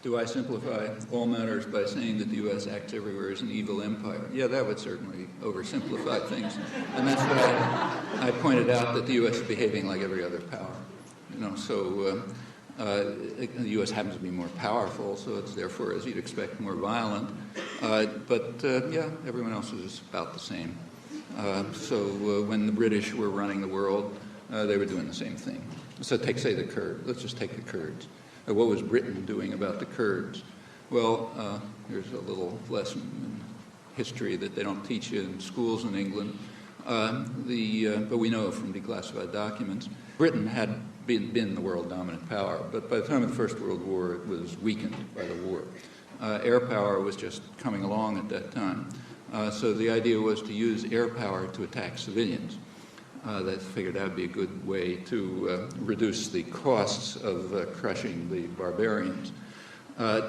Do I simplify all matters by saying that the U.S. acts everywhere as an evil empire? Yeah, that would certainly oversimplify things. And that's why I pointed out that the U.S. is behaving like every other power. So the U.S. happens to be more powerful, so it's therefore, as you'd expect, more violent. But everyone else is about the same. So when the British were running the world, they were doing the same thing. So say the Kurds. Let's just take the Kurds. What was Britain doing about the Kurds? Well, here's a little lesson in history that they don't teach you in schools in England. But we know from declassified documents, Britain had been the world dominant power, but by the time of the First World War, it was weakened by the war. Air power was just coming along at that time. So the idea was to use air power to attack civilians. They figured that would be a good way to reduce the costs of crushing the barbarians.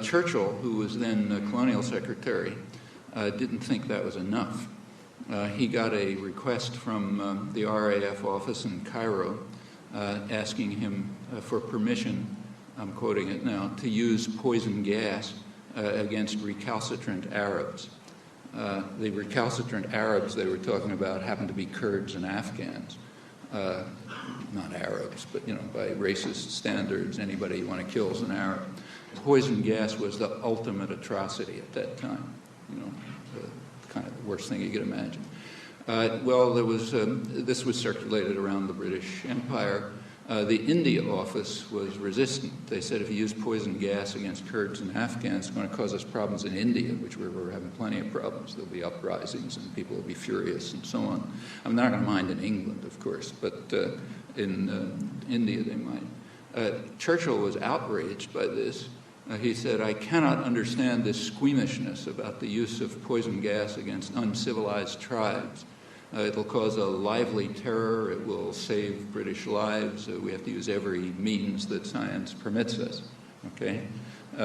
Churchill, who was then colonial secretary, didn't think that was enough. He got a request from the RAF office in Cairo asking him for permission, I'm quoting it now, to use poison gas against recalcitrant Arabs. The recalcitrant Arabs they were talking about happened to be Kurds and Afghans, not Arabs, but by racist standards, anybody you want to kill is an Arab. Poison gas was the ultimate atrocity at that time, the kind of the worst thing you could imagine. This was circulated around the British Empire. The India office was resistant. They said if you use poison gas against Kurds and Afghans, it's going to cause us problems in India, which we're having plenty of problems. There'll be uprisings and people will be furious and so on. I'm not going to mind in England, of course, but in India they might. Churchill was outraged by this. He said, I cannot understand this squeamishness about the use of poison gas against uncivilized tribes. It'll cause a lively terror. It will save British lives. We have to use every means that science permits us. Okay?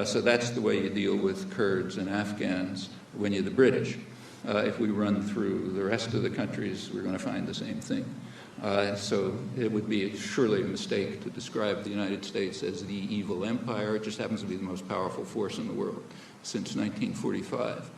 So that's the way you deal with Kurds and Afghans when you're the British. If we run through the rest of the countries, we're going to find the same thing. So it would be surely a mistake to describe the United States as the evil empire. It just happens to be the most powerful force in the world since 1945.